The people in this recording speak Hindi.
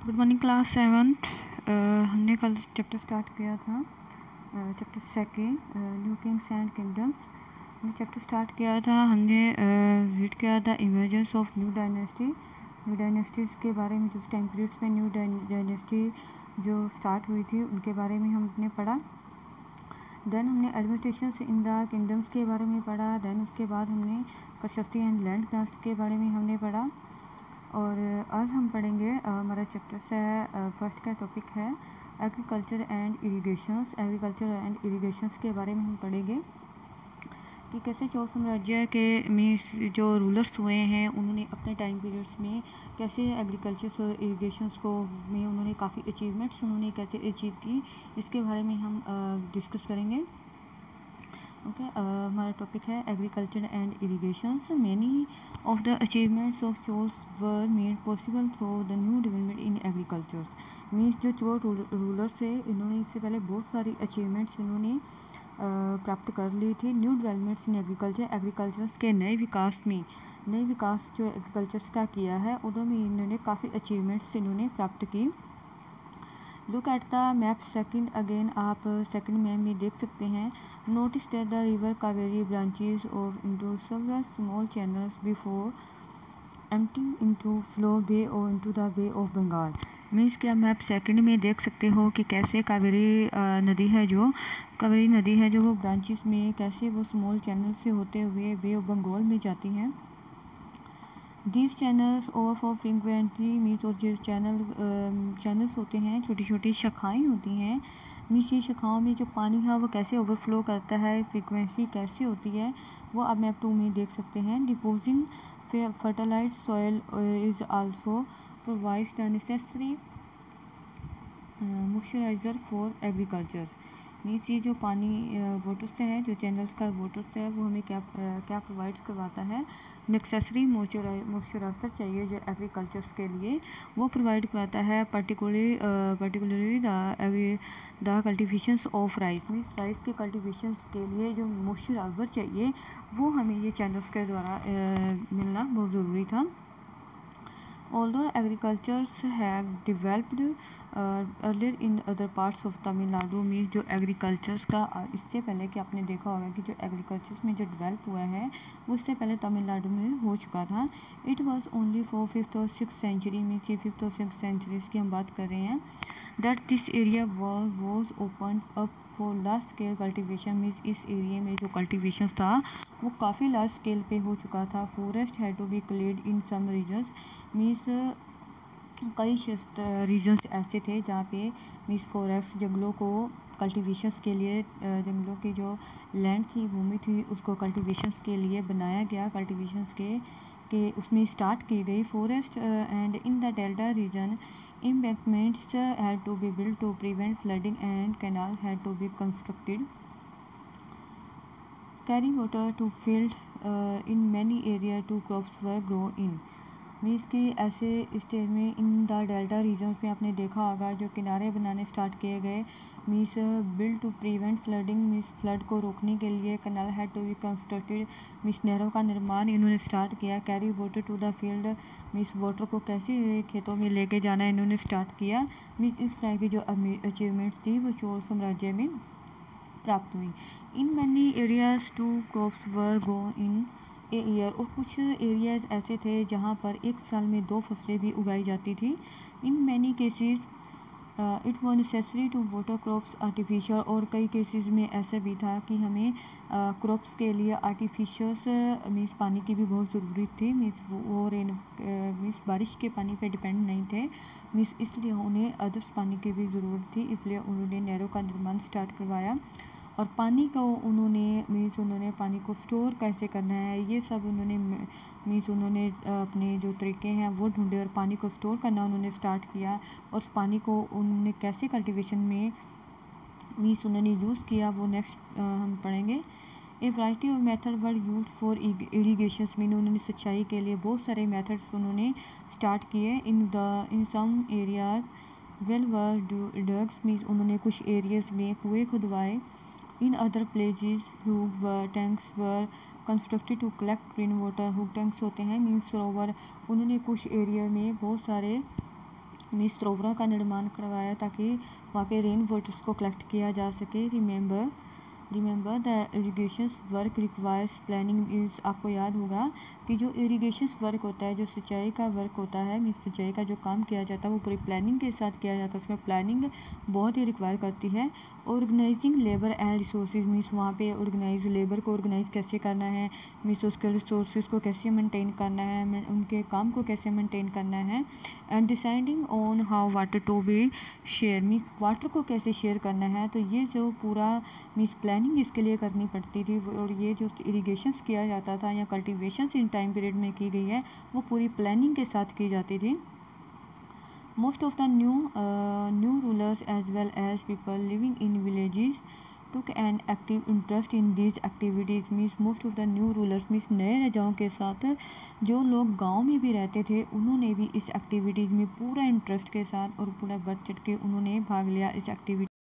Good morning class seventh. हमने कल चैप्टर स्टार्ट किया था, chapter second, new Kings and kingdoms. हमने चैप्टर स्टार्ट किया था, हमने रीड किया था emergence of new dynasty, new dynasties के बारे में, जो टाइम पीरियड्स में न्यू डायनेस्टी जो स्टार्ट हुई थी उनके बारे में हमने पढ़ा। देन हमने एडमिनिस्ट्रेशन इन द किंगडम्स के बारे में पढ़ा। देन उसके बाद हमने प्रशस्ति एंड लैंड क्राफ्ट के बारे में हमने पढ़ा। और आज हम पढ़ेंगे, हमारा चैप्टर से फर्स्ट का टॉपिक है agriculture and irrigations. Agriculture and irrigations के बारे में हम पढ़ेंगे कि कैसे चोल साम्राज्य के में जो रूलर्स हुए हैं उन्होंने अपने टाइम पीरियड्स में कैसे एग्रीकल्चर और इरिगेशंस को में उन्होंने काफ़ी अचीवमेंट्स उन्होंने कैसे अचीव की, इसके बारे में हम डिस्कस करेंगे। ओके, हमारा टॉपिक है agriculture and irrigations. Many of the achievements of Cholas were made possible through the new development in agriculture. Means जो चोल रूलर्स थे इन्होंने इससे पहले बहुत सारी अचीवमेंट्स इन्होंने प्राप्त कर ली थी। New developments in agriculture, agriculture के नए विकास जो एग्रीकल्चर का किया है उन्होंने इन्होंने काफ़ी अचीवमेंट्स इन्होंने प्राप्त की। Look at the map second again, आप सेकंड मैप में देख सकते हैं। Notice that the river Kaveri branches off into several small channels before emptying into flow bay और into the bay of Bengal. Means कि मैप सेकंड में देख सकते हो कि कैसे कावेरी नदी है जो वो ब्रांचेस में कैसे वो स्मॉल चैनल से होते हुए बे ऑफ बंगाल में जाती हैं। These channels overflow frequently, means और जो चैनल्स होते हैं, छोटी छोटी शाखाएँ होती हैं, मीन्स ये शाखाओं में जो पानी है वो कैसे ओवरफ्लो करता है, फ्रीक्वेंसी कैसे होती है, वो आप मैप 2 में देख सकते हैं। Depositing fertilised soil is also provides the necessary moisturiser for agriculture. Means ये जो पानी वाटर्स है, जो चैनल्स का वाटर्स है, वो हमें क्या प्रोवाइड करवाता है, नेसेसरी मॉइस्चराइजर चाहिए जो एग्रीकल्चर्स के लिए वो प्रोवाइड करवाता है। Particularly the cultivations of rice, means rice के कल्टिवेशंस के लिए जो मॉइस्चराइजर चाहिए वो हमें ये चैनल्स के द्वारा मिलना बहुत ज़रूरी था। Although agricultures have developed earlier in other parts of Tamil Nadu, means जो एग्रीकल्चर्स का इससे पहले कि आपने देखा होगा कि जो एग्रीकल्चर्स में जो डेवलप हुआ है वो इससे पहले तमिलनाडु में हो चुका था। It was only for 5th और 6th सेंचुरी, मीन्स ये 5th और 6th सेंचुरीज की हम बात कर रहे हैं। That this area was open up for large scale cultivation, means इस एरिया में जो कल्टिवेशन था वो काफ़ी लार्ज स्केल पे हो चुका था। Forest had to be cleared in some regions, means कई रीजन्स ऐसे थे जहाँ पे मीन्स फॉरेस्ट जंगलों को कल्टिवेशंस के लिए, जंगलों की जो लैंड थी, भूमि थी, उसको कल्टिवेशंस के लिए बनाया गया, कल्टिवेशंस के उसमें स्टार्ट की गई। Forest and in the delta region embankments had to be built to prevent flooding and canals had to be constructed carry water to fields in many areas to crops were grown in। Means कि ऐसे स्टेज में इन द डेल्टा रीजन्स में आपने देखा होगा जो किनारे बनाने स्टार्ट किए गए, means build to prevent flooding, means flood को रोकने के लिए canal had to be constructed, means नहरों का निर्माण इन्होंने स्टार्ट किया। Carry water to the field, means water को कैसे खेतों में लेके जाना इन्होंने स्टार्ट किया। मीन्स इस तरह की जो अचीवमेंट्स थी वो चोल साम्राज्य में प्राप्त हुई। In many areas two crops were grown in a year, और कुछ एरियाज ऐसे थे जहाँ पर एक साल में 2 फसलें भी उगाई जाती थी। In many cases it was necessary to water crops artificial, और कई केसेस में ऐसा भी था कि हमें क्रॉप्स के लिए आर्टिफिशियल्स मीन्स पानी की भी बहुत ज़रूरत थी। मीन्स वो मीन्स बारिश के पानी पे डिपेंड नहीं थे, मीन्स इसलिए उन्हें अदर्स पानी की भी ज़रूरत थी, इसलिए उन्होंने नहरों का निर्माण स्टार्ट करवाया। और पानी को उन्होंने पानी को स्टोर कैसे करना है ये सब उन्होंने अपने जो तरीके हैं वो ढूंढे और पानी को स्टोर करना उन्होंने स्टार्ट किया। और उस पानी को उन्होंने कैसे कल्टीवेशन में उन्होंने यूज़ किया वो नेक्स्ट हम पढ़ेंगे। ए variety of method were use for irrigation, उन्होंने सिंचाई के लिए बहुत सारे मेथड्स उन्होंने स्टार्ट किए। In some areas well were dugs, means उन्होंने कुछ एरियाज में कुएँ खुदवाए। In other places hook tanks were constructed to collect rain water, hook tanks होते हैं मीन्स सरोवर, उन्होंने कुछ एरिया में बहुत सारे मीन्स सरोवरों का निर्माण करवाया ताकि वहाँ पे रेन वाटर्स को कलेक्ट किया जा सके। Remember the irrigation work requires planning is, आपको याद होगा कि जो इरीगेशन वर्क होता है, जो सिंचाई का वर्क होता है, मीन्स सिंचाई का जो काम किया जाता है वो पूरी प्लानिंग के साथ किया जाता है। उसमें प्लानिंग बहुत ही रिक्वायर करती है। Organising labour and resources, means वहाँ पे ऑर्गेनाइज लेबर को ऑर्गेनाइज कैसे करना है, मीन्स उसके रिसोर्सेज को कैसे मेंटेन करना है, उनके काम को कैसे मेंटेन करना है। And deciding on how water to be share, means water को कैसे शेयर करना है। तो ये जो पूरा मीन्स प्लानिंग इसके लिए करनी पड़ती थी। और ये जो इरीगेशंस किया जाता था या कल्टिवेशंस इन टाइम पीरियड में की गई है वो पूरी प्लानिंग के साथ की जाती थी। Most of the new rulers as well as people living in villages took an active interest in these activities, means most of the new rulers means नए राजाओं के साथ जो लोग गांव में भी रहते थे उन्होंने भी इस एक्टिविटीज़ में पूरा इंटरेस्ट के साथ और पूरा बढ़ चढ़ के उन्होंने भाग लिया इस एक्टिविटी